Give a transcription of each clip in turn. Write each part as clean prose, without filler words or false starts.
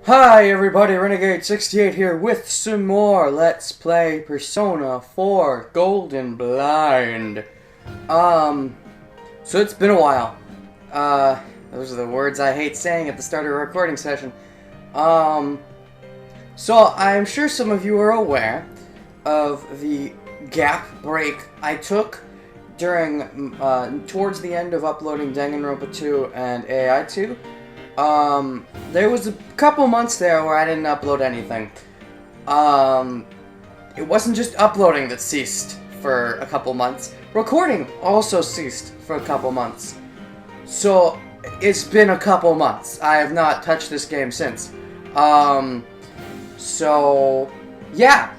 Hi everybody, Renegade68 here with some more Let's Play Persona 4 Golden Blind. So it's been a while. Those are the words I hate saying at the start of a recording session. So I'm sure some of you are aware of the gap break I took during, towards the end of uploading Danganronpa 2 and AI 2. There was a couple months there where I didn't upload anything. It wasn't just uploading that ceased for a couple months. Recording also ceased for a couple months. So, it's been a couple months. I have not touched this game since. So, yeah,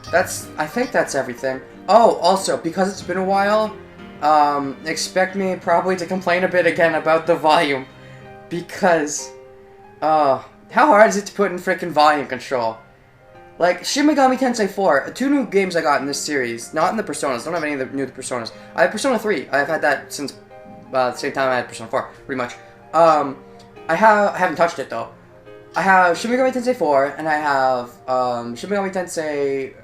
I think that's everything. Oh, also, because it's been a while, expect me probably to complain a bit again about the volume. Because, how hard is it to put in frickin' volume control? Like, Shin Megami Tensei 4, two new games I got in this series, not in the Personas, don't have any of the new Personas. I have Persona 3, I've had that since the same time I had Persona 4, pretty much. I haven't touched it though. I have Shin Megami Tensei 4, and I have, Shin Megami Tensei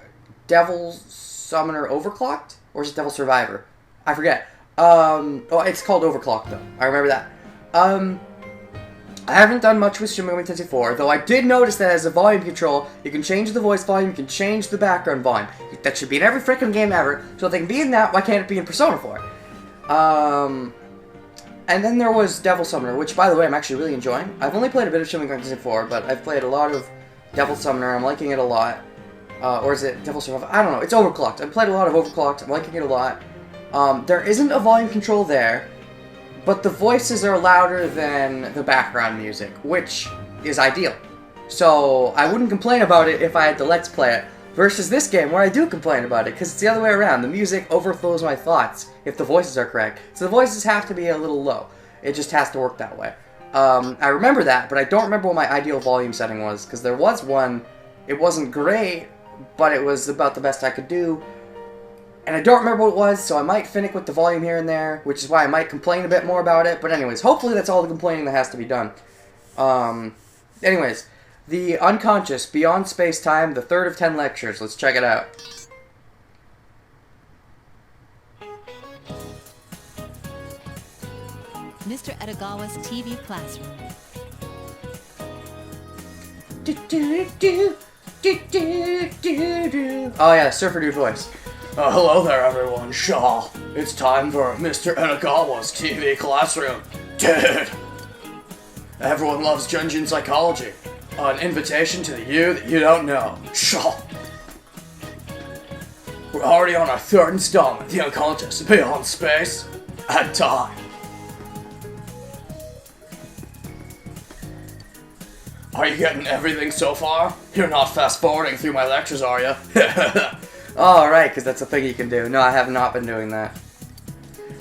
Devil Summoner Overclocked? Or is it Devil Survivor? I forget. Oh, it's called Overclocked though, I remember that. I haven't done much with Shin Megami Tensei 4, though I did notice that as a volume control, you can change the voice volume, you can change the background volume. That should be in every frickin' game ever, so if they can be in that, why can't it be in Persona 4? And then there was Devil Summoner, which, by the way, I'm actually really enjoying. I've only played a bit of Shin Megami Tensei 4, but I've played a lot of Devil Summoner, I'm liking it a lot. Or is it Devil Survivor? I don't know, it's Overclocked. I've played a lot of Overclocked, I'm liking it a lot. There isn't a volume control there, but the voices are louder than the background music, which is ideal. So I wouldn't complain about it if I had to Let's Play it, versus this game where I do complain about it, because it's the other way around. The music overflows my thoughts if the voices are correct. So the voices have to be a little low. It just has to work that way. I remember that, but I don't remember what my ideal volume setting was, because there was one. It wasn't great, but it was about the best I could do. And I don't remember what it was, so I might finick with the volume here and there, which is why I might complain a bit more about it. But anyways, hopefully that's all the complaining that has to be done. Anyways, The Unconscious, Beyond Space-Time, the third of 10 lectures. Let's check it out. Mr. Edagawa's TV classroom. Oh yeah, Surfer Dude voice. Hello there everyone, Shaw. It's time for Mr. Edagawa's TV classroom. Dude! Everyone loves Junjin psychology. An invitation to the you that you don't know. Shaw. We're already on our third installment, The Unconscious, Beyond Space and Time. Are you getting everything so far? You're not fast-forwarding through my lectures, are you? Oh, right, because that's a thing you can do. No, I have not been doing that.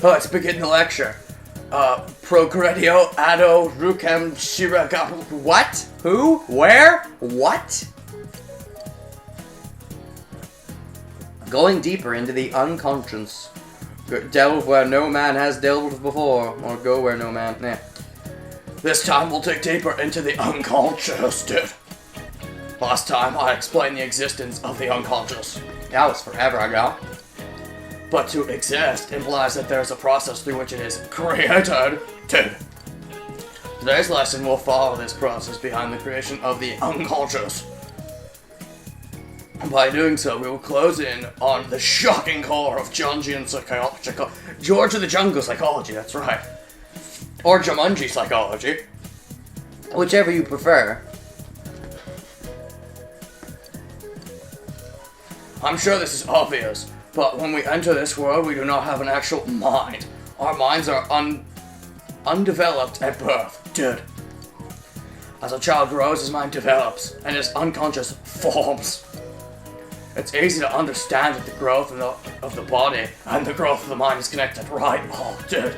Let's begin the lecture. Progredio Ado Rukem Shiragabu. What? Who? Where? What? Going deeper into the unconscious. Delve where no man has delved before. Or go where no man... Nah. This time we'll dig deeper into the unconscious, dude. Last time I explained the existence of the unconscious. That was forever ago. But to exist implies that there's a process through which it is created, dude. Today's lesson will follow this process behind the creation of the unconscious. By doing so, we will close in on the shocking core of Junjin psychology. George of the Jungle psychology, that's right. Or Jumanji psychology. Whichever you prefer. I'm sure this is obvious, but when we enter this world, we do not have an actual mind. Our minds are undeveloped at birth, dude. As a child grows, his mind develops, and his unconscious forms. It's easy to understand that the growth of the body and the growth of the mind is connected, right? Oh, dude.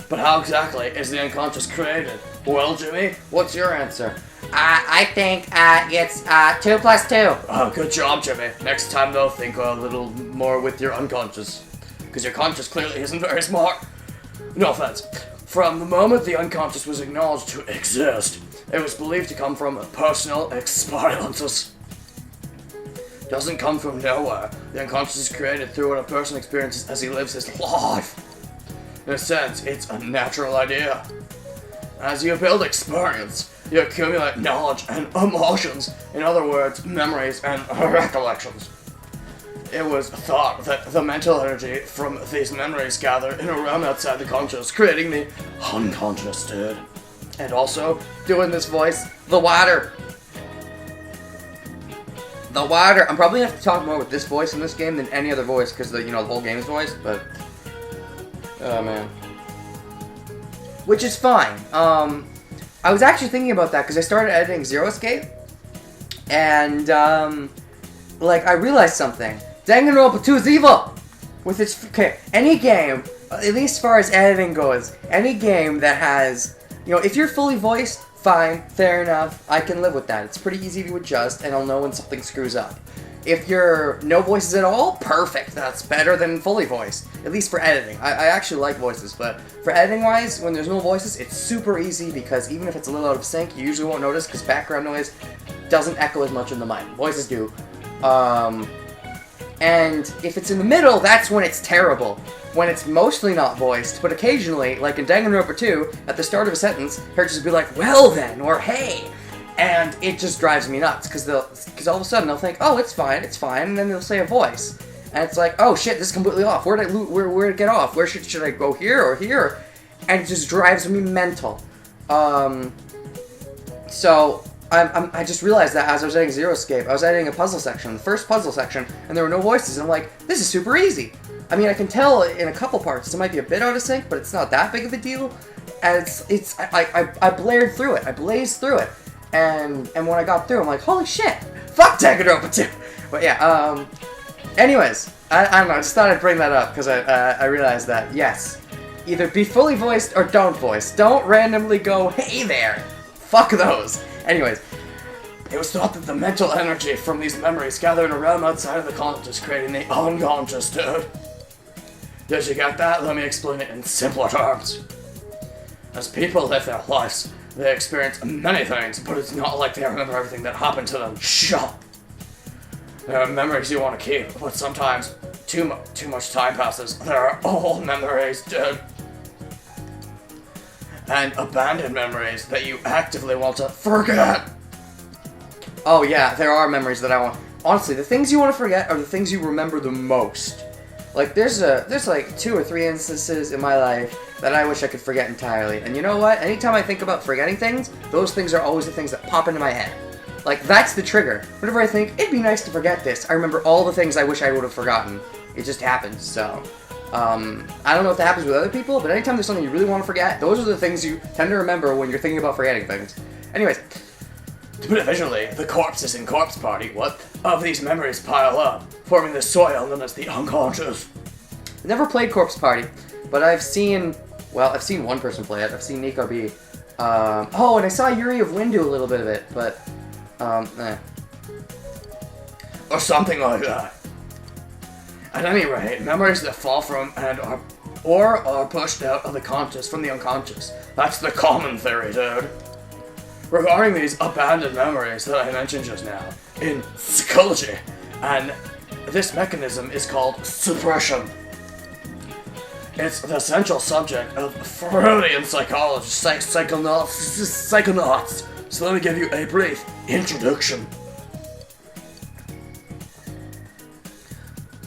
But how exactly is the unconscious created? Well, Jimmy, what's your answer? I think, it's, 2 plus 2. Oh, good job, Jimmy. Next time, though, think a little more with your unconscious. Because your conscious clearly isn't very smart. No offense. From the moment the unconscious was acknowledged to exist, It was believed to come from personal experiences. Doesn't come from nowhere. The unconscious is created through what a person experiences as he lives his life. In a sense, it's a natural idea. As you build experience, you accumulate knowledge and emotions. In other words, memories and recollections. It was thought that the mental energy from these memories gathered in a realm outside the conscious, creating the unconscious, dude. And also, doing this voice, the water. The water. I'm probably gonna have to talk more with this voice in this game than any other voice, because the whole game is voiced, but... Oh, man. Which is fine. I was actually thinking about that, because I started editing Zero Escape, and, I realized something. Danganronpa 2 is evil! With its... Okay, any game, at least as far as editing goes, any game that has... if you're fully voiced, fine, fair enough, I can live with that. It's pretty easy to adjust, and I'll know when something screws up. If you're no voices at all, perfect. That's better than fully voiced. At least for editing. I actually like voices, but for editing-wise, when there's no voices, it's super easy because even if it's a little out of sync, you usually won't notice because background noise doesn't echo as much in the mic. Voices do. And if it's in the middle, that's when it's terrible. When it's mostly not voiced, but occasionally, like in Danganronpa 2, at the start of a sentence, he'll just be like, well then, or hey, and it just drives me nuts, because all of a sudden they'll think, oh, it's fine, and then they'll say a voice, and it's like, oh shit, this is completely off, where'd it get off, where should I go, here or here, and it just drives me mental. So, I just realized that as I was editing Zero Escape, I was editing a puzzle section, the first puzzle section, and there were no voices, and I'm like, this is super easy. I mean, I can tell in a couple parts it might be a bit out of sync, but it's not that big of a deal. And I blared through it. I blazed through it. And when I got through, I'm like, holy shit! Fuck Danganronpa 2! But yeah, anyways, I don't know, I just thought I'd bring that up, because I realized that, yes, either be fully voiced or don't voice. Don't randomly go, hey there! Fuck those! Anyways, it was thought that the mental energy from these memories gathered in a realm outside of the conscious, creating the unconscious, dude. Did you get that? Let me explain it in simpler terms. As people live their lives, they experience many things, but it's not like they remember everything that happened to them. Shut. There are memories you want to keep, but sometimes too much time passes. There are old memories, dude. And abandoned memories that you actively want to forget. Oh yeah, there are memories that I want. Honestly, the things you want to forget are the things you remember the most. Like, there's like 2 or 3 instances in my life that I wish I could forget entirely. And you know what? Anytime I think about forgetting things, those things are always the things that pop into my head. Like, that's the trigger. Whenever I think, it'd be nice to forget this, I remember all the things I wish I would have forgotten. It just happens, so... I don't know if that happens with other people, but anytime there's something you really want to forget, those are the things you tend to remember when you're thinking about forgetting things. Anyways, to put it visually, the corpses in Corpse Party, of these memories pile up, forming the soil known as the unconscious. I've never played Corpse Party, but I've seen one person play it. I've seen Nico B. Oh, and I saw Yuri of Wind do a little bit of it, but, or something like that. At any rate, memories that fall from and are pushed out of the conscious from the unconscious. That's the common theory, dude. Regarding these abandoned memories that I mentioned just now, in psychology, and this mechanism is called suppression. It's the central subject of Freudian psychology, psychonauts. So let me give you a brief introduction.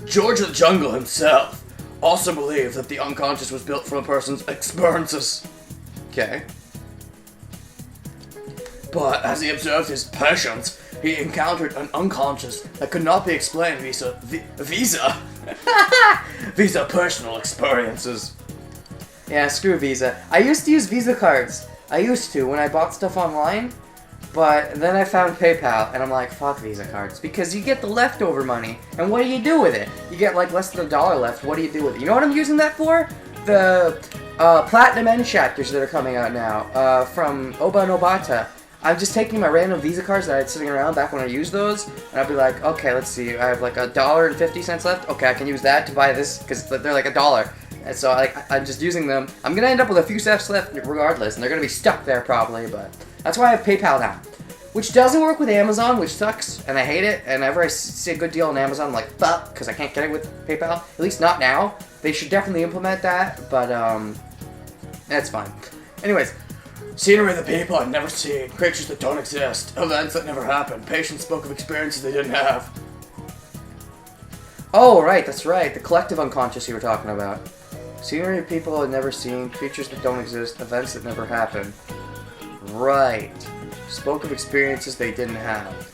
George of the Jungle himself also believed that the unconscious was built from a person's experiences. Okay. But as he observed his patients, he encountered an unconscious that could not be explained visa personal experiences. Yeah, screw Visa. I used to use Visa cards. I used to when I bought stuff online. But then I found PayPal, and I'm like, fuck Visa cards. Because you get the leftover money, and what do you do with it? You get like less than $1 left, what do you do with it? You know what I'm using that for? The Platinum End chapters that are coming out now, from Oba Nobata. I'm just taking my random Visa cards that I had sitting around back when I used those, and I'll be like, okay, let's see, I have like $1.50 left, okay, I can use that to buy this, because they're like $1. And so I'm just using them. I'm gonna end up with a few cents left regardless, and they're gonna be stuck there probably, but That's why I have PayPal now. Which doesn't work with Amazon, which sucks, and I hate it. And whenever I see a good deal on Amazon, I'm like, fuck, because I can't get it with PayPal. At least not now. They should definitely implement that, but, that's fine. Anyways, Scenery of the people I've never seen, creatures that don't exist, events that never happened, patients spoke of experiences they didn't have. oh, right, that's right. The collective unconscious you were talking about. Scenery of people I've never seen, creatures that don't exist, events that never happen. Right. Spoke of experiences they didn't have.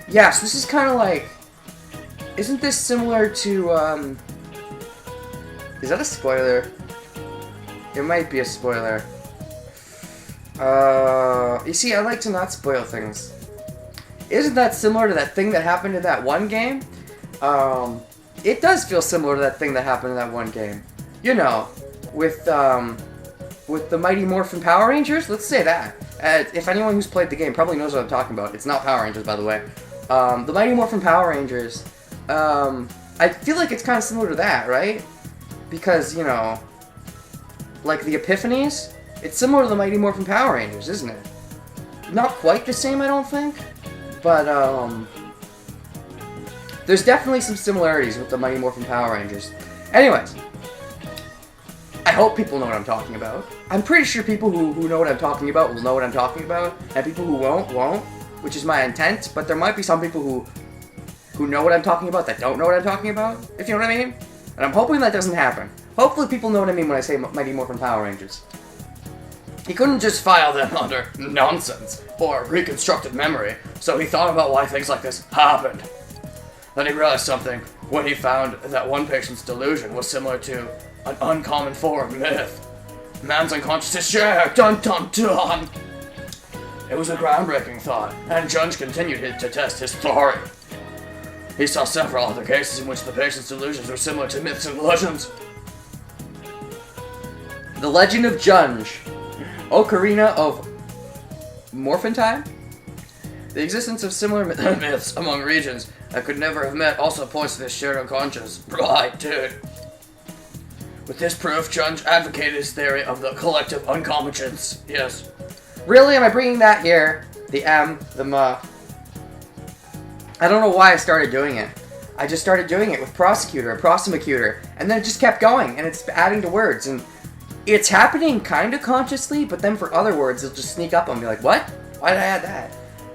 Yeah, so this is kind of like... Isn't this similar to, Is that a spoiler? It might be a spoiler. You see, I like to not spoil things. Isn't that similar to that thing that happened in that one game? It does feel similar to that thing that happened in that one game. You know, with the Mighty Morphin Power Rangers? Let's say that. If anyone who's played the game probably knows what I'm talking about. It's not Power Rangers, by the way. The Mighty Morphin Power Rangers, I feel like it's kind of similar to that, right? Because, you know, like the Epiphanies, it's similar to the Mighty Morphin Power Rangers, isn't it? Not quite the same, I don't think, but, there's definitely some similarities with the Mighty Morphin Power Rangers. Anyways, I hope people know what I'm talking about. I'm pretty sure people who know what I'm talking about will know what I'm talking about, and people who won't, which is my intent, but there might be some people who know what I'm talking about that don't know what I'm talking about, if you know what I mean? And I'm hoping that doesn't happen. Hopefully people know what I mean when I say Mighty Morphin Power Rangers. He couldn't just file them under nonsense or reconstructed memory, so he thought about why things like this happened. Then he realized something when he found that one patient's delusion was similar to an uncommon form myth. Man's unconscious is shared, dun dun dun! It was a groundbreaking thought, and Junge continued to test his theory. He saw several other cases in which the patient's delusions were similar to myths and legends. The Legend of Junge. Ocarina of Morphin Time? The existence of similar myths among regions that could never have met also points to this shared unconscious. Right, dude. With this proof, Junge advocated his theory of the collective unconscious. Yes. Really? Am I bringing that here? The M, the M. I don't know why I started doing it. I just started doing it with prosecutor and prosecutor, and then it just kept going, and it's adding to words, and it's happening kind of consciously, but then for other words, it'll just sneak up on me like, what? Why did I add that?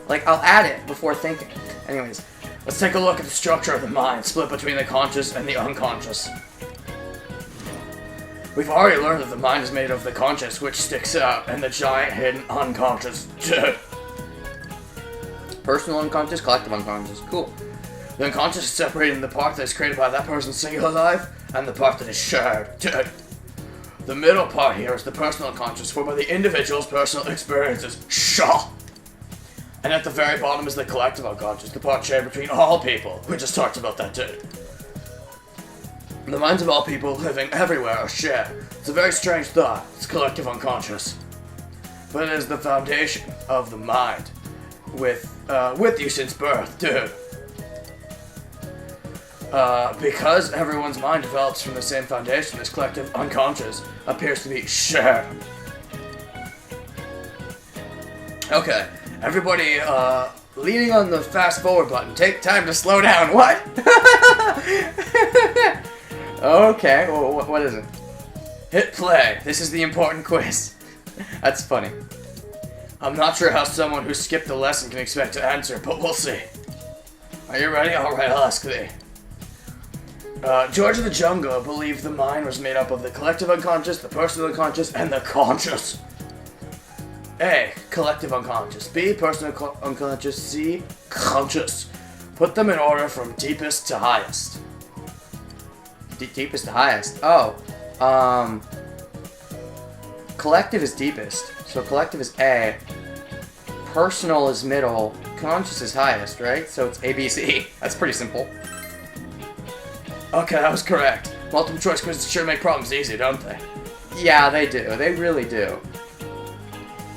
Like, I'll add it before thinking. Anyways, let's take a look at the structure of the mind, split between the conscious and the unconscious. We've already learned that the mind is made of the conscious, which sticks out, and the giant hidden unconscious. Personal unconscious, collective unconscious. Cool. The unconscious is separated in the part that is created by that person's singular life, and the part that is shared. The middle part here is the personal unconscious, formed by the individual's personal experiences. Shaw! And at the very bottom is the collective unconscious, the part shared between all people. We just talked about that too. The minds of all people living everywhere are shared. It's a very strange thought. It's collective unconscious. But it is the foundation of the mind. With you since birth, dude. Because everyone's mind develops from the same foundation, this collective unconscious appears to be shared. Okay, everybody, leaning on the fast forward button, take time to slow down. What? Okay, well, what is it? Hit play. This is the important quiz. That's funny. I'm not sure how someone who skipped the lesson can expect to answer, but we'll see. Are you ready? Alright, I'll ask thee. George of the Jungle believed the mind was made up of the collective unconscious, the personal unconscious, and the conscious. A. Collective unconscious. B. Personal unconscious. C. Conscious. Put them in order from deepest to highest. Deepest to highest. Oh. Collective is deepest. So collective is A. Personal is middle. Conscious is highest, right? So it's ABC. That's pretty simple. Okay, that was correct. Multiple choice quizzes sure make problems easy, don't they? Yeah, they do. They really do.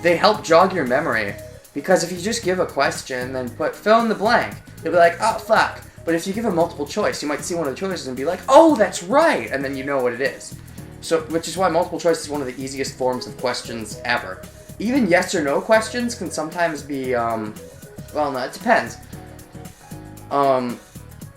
They help jog your memory. Because if you just give a question, then fill in the blank, you'll be like, oh, fuck. But if you give a multiple choice, you might see one of the choices and be like, oh, that's right! And then you know what it is. So, which is why multiple choice is one of the easiest forms of questions ever. Even yes or no questions can sometimes be, well, no, it depends.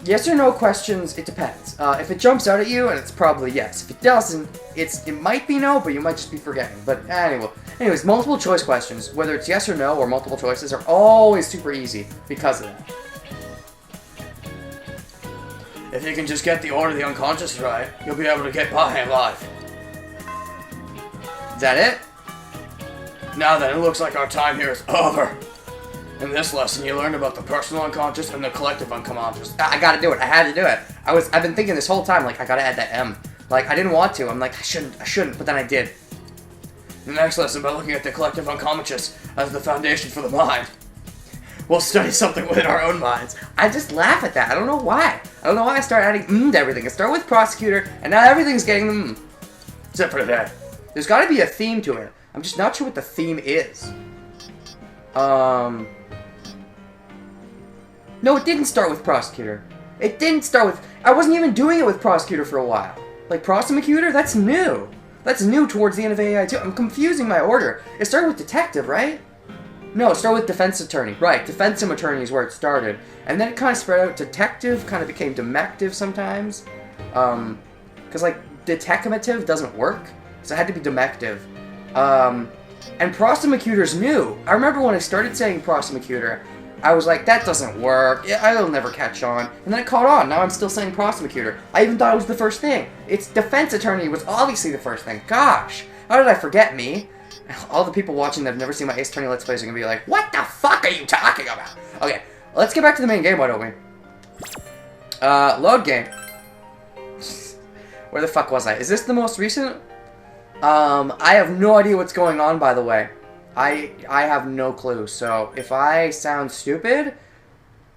Yes or no questions, it depends. If it jumps out at you, and it's probably yes. If it doesn't, it might be no, but you might just be forgetting. But anyways, multiple choice questions, whether it's yes or no or multiple choices, are always super easy because of that. If you can just get the order of the unconscious right, you'll be able to get by in life. Is that it? Now then, it looks like our time here is over. In this lesson, you learned about the personal unconscious and the collective unconscious. I gotta do it. I had to do it. I've been thinking this whole time, like, I gotta add that M. Like, I didn't want to. I'm like, I shouldn't, but then I did. The next lesson, by looking at the collective unconscious as the foundation for the mind, we'll study something within our own minds. I just laugh at that. I don't know why. I don't know why I start adding to everything. I start with prosecutor, and now everything's getting the Except for today. There's gotta be a theme to it. I'm just not sure what the theme is. No, it didn't start with prosecutor. It didn't start with... I wasn't even doing it with prosecutor for a while. Like, prosecutor? That's new. That's new towards the end of AI2. I'm confusing my order. It started with detective, right? No, it started with defense attorney. Right, defense attorney is where it started. And then it kind of spread out. Detective kind of became demective sometimes. Because, like, detective doesn't work. So it had to be demective. And prosecutor's new. I remember when I started saying prosecutor, I was like, that doesn't work. I'll never catch on. And then it caught on. Now I'm still saying prosecutor. I even thought it was the first thing. It's defense attorney was obviously the first thing. Gosh, how did I forget me? All the people watching that have never seen my Ace Attorney Let's Plays are going to be like, what the fuck are you talking about? Okay, let's get back to the main game, why don't we? Load game. Where the fuck was I? Is this the most recent? I have no idea what's going on, by the way. I have no clue, so if I sound stupid,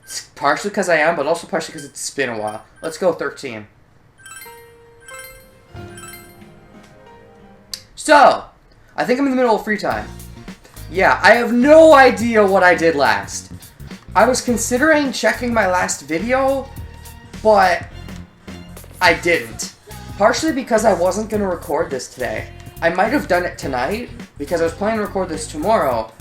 it's partially because I am, but also partially because it's been a while. Let's go 13. So, I think I'm in the middle of free time. Yeah, I have no idea what I did last. I was considering checking my last video, but I didn't. Partially because I wasn't going to record this today. I might have done it tonight, because I was planning to record this tomorrow,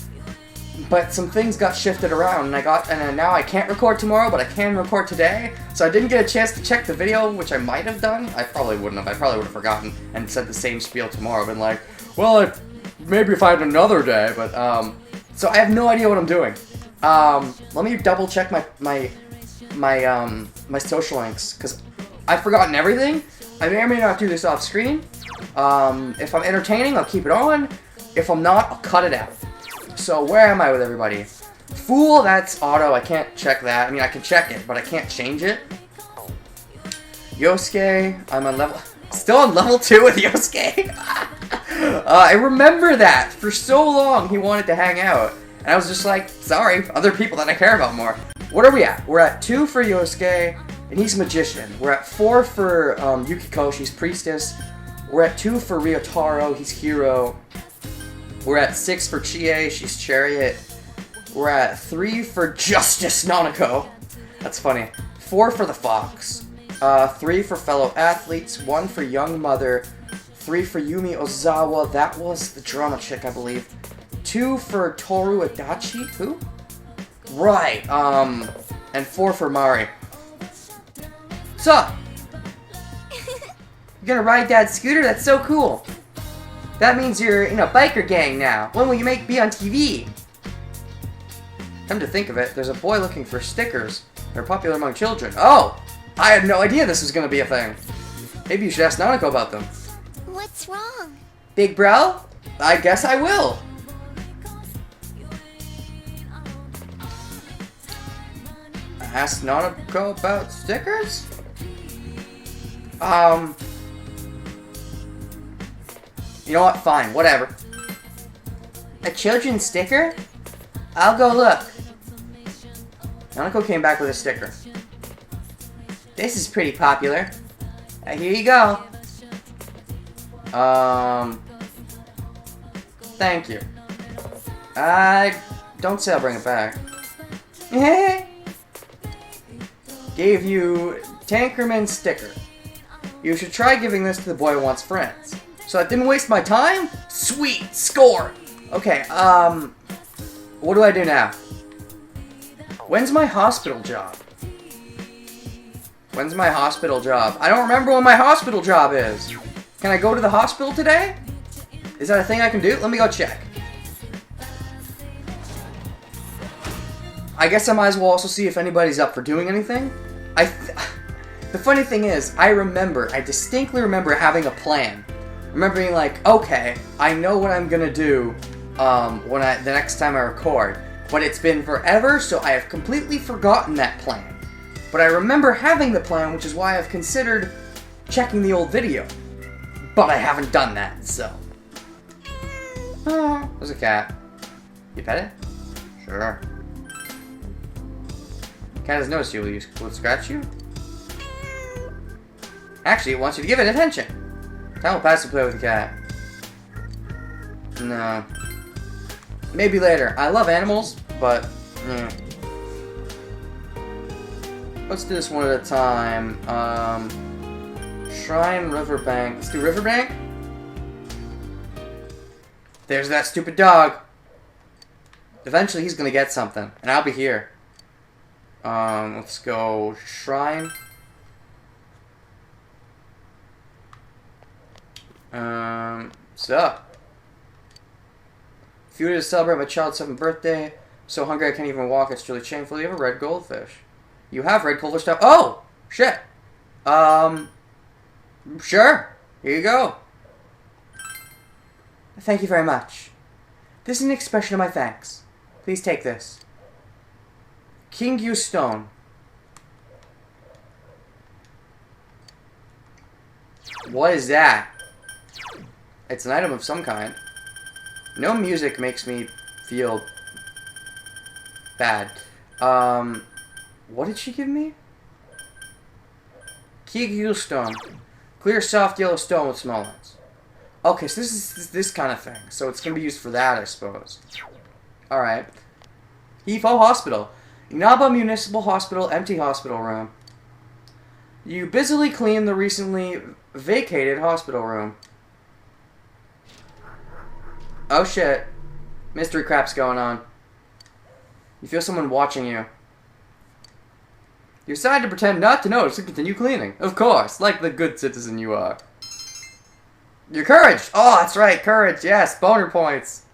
but some things got shifted around, and now I can't record tomorrow, but I can record today, so I didn't get a chance to check the video, which I might have done. I probably wouldn't have. I probably would have forgotten and said the same spiel tomorrow, been like, well, maybe if I had another day, but, so I have no idea what I'm doing. Let me double check my social links, because I've forgotten everything. I may or may not do this off screen. If I'm entertaining, I'll keep it on. If I'm not, I'll cut it out. So where am I with everybody? Fool, that's auto. I can't check that. I mean, I can check it, but I can't change it. Yosuke, I'm on level... Still on level 2 with Yosuke? I remember that. For so long, he wanted to hang out. And I was just like, sorry, other people that I care about more. What are we at? We're at 2 for Yosuke, and he's Magician. We're at 4 for Yukiko, she's Priestess. We're at 2 for Ryotaro, he's Hero. We're at 6 for Chie, she's Chariot. We're at 3 for Justice Nanako. That's funny. 4 for the Fox. 3 for Fellow Athletes. 1 for Young Mother. 3 for Yumi Ozawa. That was the drama chick, I believe. 2 for Toru Adachi. Who? Right. And 4 for Mari. Sup? You're gonna ride Dad's scooter? That's so cool. That means you're in a biker gang now. When will you be on TV? Come to think of it, there's a boy looking for stickers. They're popular among children. Oh! I had no idea this was gonna be a thing. Maybe you should ask Nanako about them. What's wrong? Big bro? I guess I will. Ask Nanako about stickers? You know what? Fine, whatever. A children's sticker? I'll go look. Nanako came back with a sticker. This is pretty popular. Here you go. Thank you. Don't say I'll bring it back. Gave you Tankerman sticker. You should try giving this to the boy who wants friends. So that didn't waste my time? Sweet! Score! Okay, what do I do now? When's my hospital job? When's my hospital job? I don't remember when my hospital job is. Can I go to the hospital today? Is that a thing I can do? Let me go check. I guess I might as well also see if anybody's up for doing anything. The funny thing is, I distinctly remember having a plan. I remember being like, okay, I know what I'm gonna do the next time I record. But it's been forever, so I have completely forgotten that plan. But I remember having the plan, which is why I've considered checking the old video. But I haven't done that, so. Oh, there's a cat. You pet it? Sure. Cat has noticed you. Will it scratch you? Actually, it wants you to give it attention. Time will pass to play with the cat. No. Maybe later. I love animals, but... Let's do this one at a time. Shrine, Riverbank. Let's do Riverbank. There's that stupid dog. Eventually he's gonna get something, and I'll be here. Let's go Shrine. So. If you were to celebrate my child's 7th birthday, so hungry I can't even walk, it's truly shameful. You have a red goldfish. You have red goldfish stuff. Oh! Shit! Sure. Here you go. Thank you very much. This is an expression of my thanks. Please take this. King Yu Stone. What is that? It's an item of some kind. No music makes me feel bad. What did she give me? King Yu Stone. Clear, soft yellow stone with small ones. Okay, so this is this kind of thing. So it's going to be used for that, I suppose. Alright. Hefo Hospital. Inaba Municipal Hospital, empty hospital room. You busily clean the recently vacated hospital room. Oh shit. Mystery crap's going on. You feel someone watching you. You decide to pretend not to notice and continue cleaning. Of course, like the good citizen you are. Your courage! Oh, that's right, courage, yes, boner points.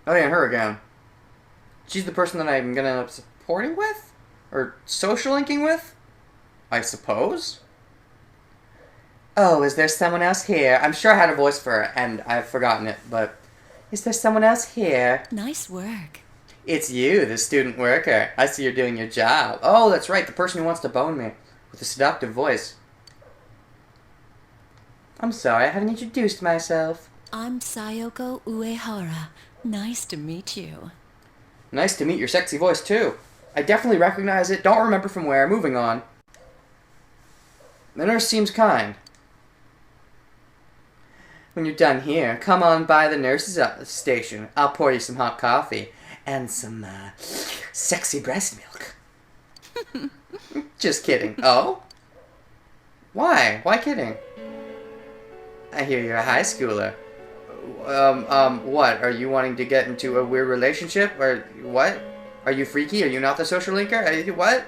Oh yeah, her again. She's the person that I'm gonna end up supporting with? Or social linking with? I suppose? Oh, is there someone else here? I'm sure I had a voice for her, and I've forgotten it, but... Is there someone else here? Nice work. It's you, the student worker. I see you're doing your job. Oh, that's right, the person who wants to bone me. With a seductive voice. I'm sorry, I haven't introduced myself. I'm Sayoko Uehara. Nice to meet you. Nice to meet your sexy voice, too. I definitely recognize it, don't remember from where. Moving on. The nurse seems kind. When you're done here, come on by the nurse's station. I'll pour you some hot coffee. And some, sexy breast milk. Just kidding. Oh? Why? Why kidding? I hear you're a high schooler. What? Are you wanting to get into a weird relationship? Or what? Are you freaky? Are you not the social linker? What?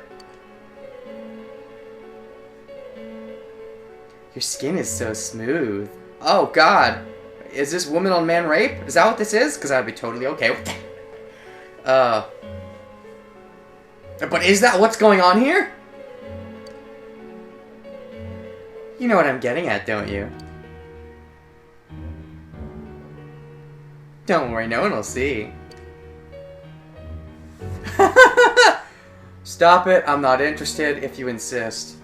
Your skin is so smooth. Oh, God. Is this woman on man rape? Is that what this is? Because I'd be totally okay with that. But is that what's going on here? You know what I'm getting at, don't you? Don't worry, no one will see. Stop it, I'm not interested if you insist.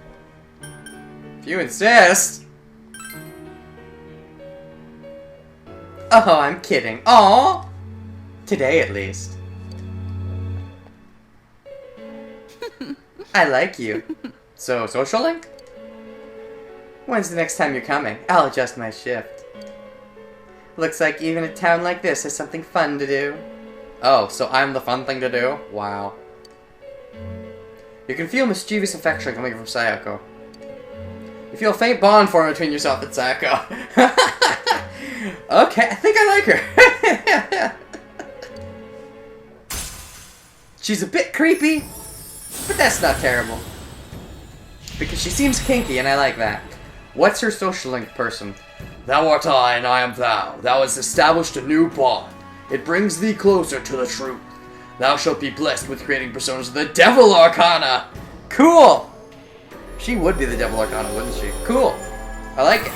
If you insist? Oh, I'm kidding. Aww! Today, at least. I like you. So, social link? When's the next time you're coming? I'll adjust my shift. Looks like even a town like this has something fun to do. Oh, so I'm the fun thing to do? Wow. You can feel mischievous affection coming from Sayoko. You feel a faint bond forming between yourself and Sako. Okay, I think I like her. She's a bit creepy, but that's not terrible. Because she seems kinky, and I like that. What's her social link person? Thou art I, and I am thou. Thou hast established a new bond. It brings thee closer to the truth. Thou shalt be blessed with creating personas of the Devil Arcana. Cool! She would be the Devil Arcana, wouldn't she? Cool. I like it.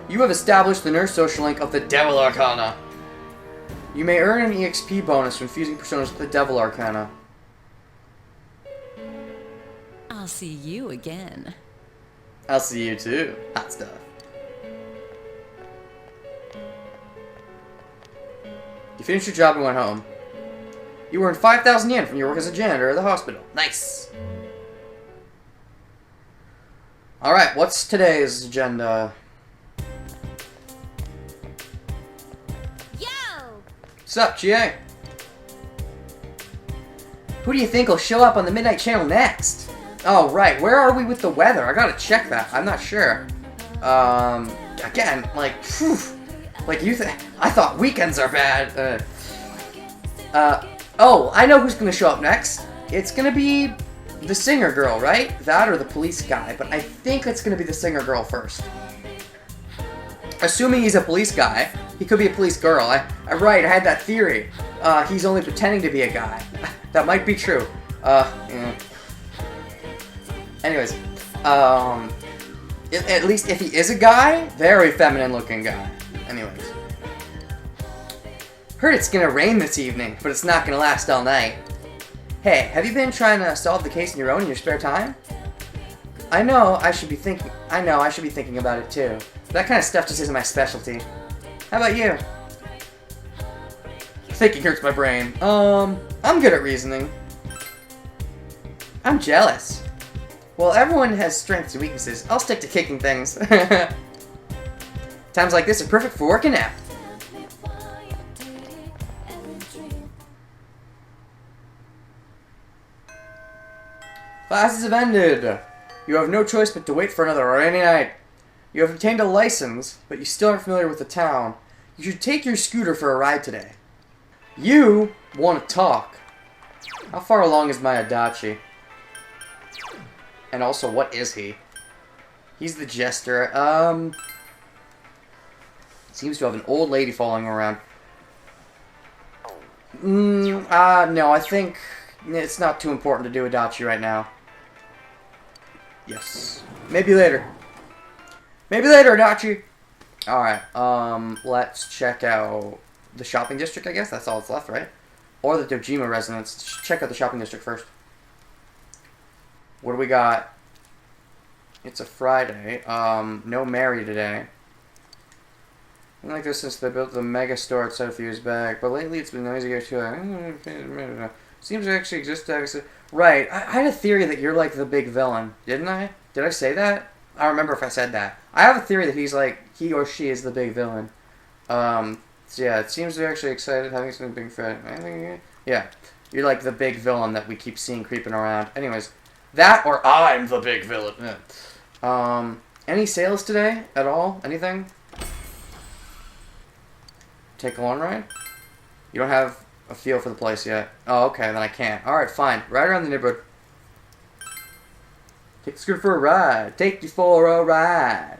You have established the nurse social link of the Devil Arcana. You may earn an EXP bonus when fusing personas with the Devil Arcana. I'll see you again. I'll see you too. Hot stuff. You finished your job and went home. You earned 5,000 yen from your work as a janitor at the hospital. Nice. Alright, what's today's agenda? Yo! Sup, GA? Who do you think will show up on the Midnight Channel next? Oh, right. Where are we with the weather? I gotta check that. I'm not sure. Again, like, phew. Like, I thought weekends are bad. Oh, I know who's gonna show up next. It's gonna be the singer girl, right? That or the police guy, but I think it's gonna be the singer girl first. Assuming he's a police guy, he could be a police girl. Right, I had that theory. He's only pretending to be a guy. That might be true. Yeah. Anyways, at least if he is a guy, very feminine looking guy. Anyways. Heard it's gonna rain this evening, but it's not gonna last all night. Hey, have you been trying to solve the case on your own in your spare time? I know I should be thinking about it too. That kind of stuff just isn't my specialty. How about you? Thinking hurts my brain. I'm good at reasoning. I'm jealous. Well, everyone has strengths and weaknesses. I'll stick to kicking things. Times like this are perfect for working out. Classes have ended. You have no choice but to wait for another rainy night. You have obtained a license, but you still aren't familiar with the town. You should take your scooter for a ride today. You want to talk. How far along is my Adachi? And also, what is he? He's the jester. Seems to have an old lady following around. No, I think it's not too important to do Adachi right now. Yes. Maybe later. Maybe later, Adachi! Alright, let's check out the shopping district, I guess. That's all that's left, right? Or the Dojima residence. Check out the shopping district first. What do we got? It's a Friday. No Mary today. Been like this since they built the mega store outside a few years back, but lately it's been noisy here too. Seems to actually exist. Right, I had a theory that you're like the big villain, didn't I? Did I say that? I don't remember if I said that. I have a theory that he's like, he or she is the big villain. So yeah, it seems they're actually excited having some big friend. Yeah, you're like the big villain that we keep seeing creeping around. Anyways, that or I'm the big villain. Any sales today at all? Anything? Take a long ride? You don't have a feel for the place yet. Oh, okay, then I can't. Alright, fine. Ride around the neighborhood. Take the scooter for a ride. Take you for a ride.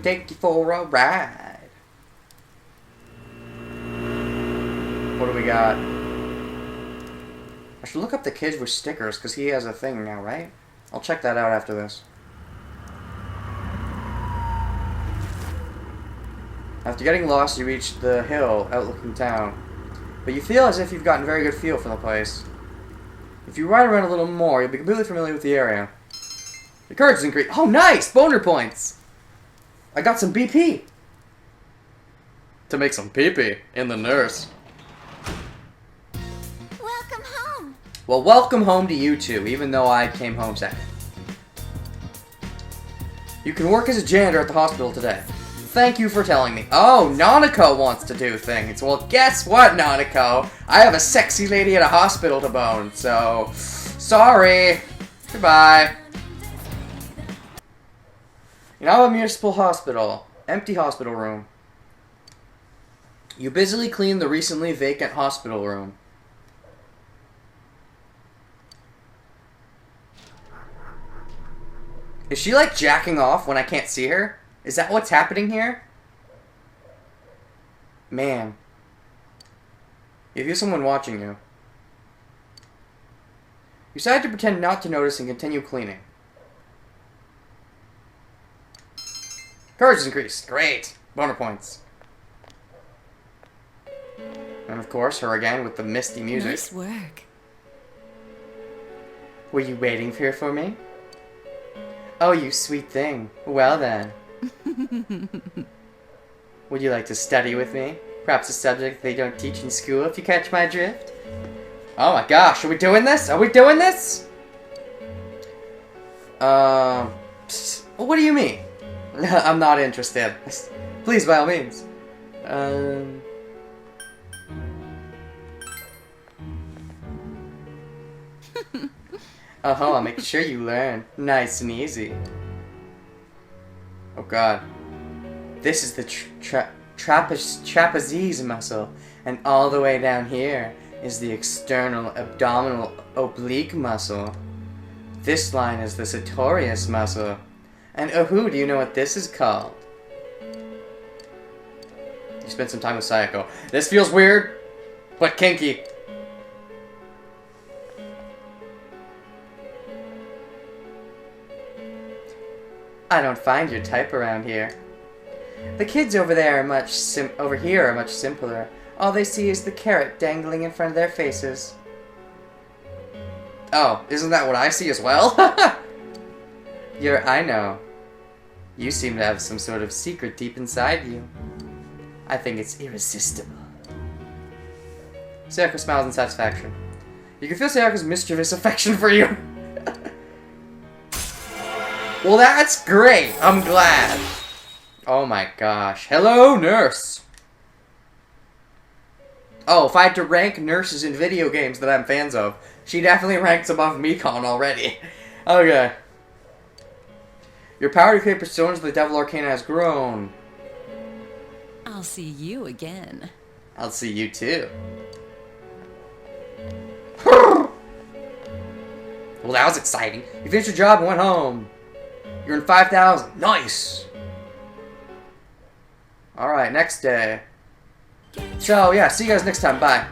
Take you for a ride. What do we got? I should look up the kid with stickers, because he has a thing now, right? I'll check that out after this. After getting lost, you reach the hill outlooking town. But you feel as if you've gotten a very good feel for the place. If you ride around a little more, you'll be completely familiar with the area. Your courage is increased. Oh, nice! Boner points! I got some BP! To make some pee-pee in the nurse. Welcome home. Well, welcome home to you two, even though I came home second. You can work as a janitor at the hospital today. Thank you for telling me. Oh, Nanako wants to do things. Well, guess what, Nanako? I have a sexy lady at a hospital to bone, so... Sorry. Goodbye. You now have a municipal hospital. Empty hospital room. You busily clean the recently vacant hospital room. Is she like jacking off when I can't see her? Is that what's happening here? Man. If you're someone watching you. You decide to pretend not to notice and continue cleaning. Courage is increased. Great. Boner points. And of course, her again with the misty music. Nice work. Were you waiting here for me? Oh, you sweet thing. Well then. Would you like to study with me? Perhaps a subject they don't teach in school, if you catch my drift? Oh my gosh, are we doing this? Are we doing this? What do you mean? I'm not interested. Please, by all means. I'll make sure you learn. Nice and easy. Oh god. This is the trapeze muscle, and all the way down here is the external abdominal oblique muscle. This line is the sartorius muscle. And oh, do you know what this is called? You spent some time with Sayako. This feels weird, but kinky. I don't find your type around here. The kids over there are much simpler. All they see is the carrot dangling in front of their faces. Oh, isn't that what I see as well? I know. You seem to have some sort of secret deep inside you. I think it's irresistible. Sayako smiles in satisfaction. You can feel Sayako's mischievous affection for you. Well, that's great. I'm glad. Oh my gosh. Hello, nurse. Oh, if I had to rank nurses in video games that I'm fans of, she definitely ranks above Mikon already. Okay. Your power to create personas of the Devil Arcana has grown. I'll see you again. I'll see you too. Well, that was exciting. You finished your job and went home. You're in 5,000. Nice! Alright, next day. So, yeah, see you guys next time. Bye.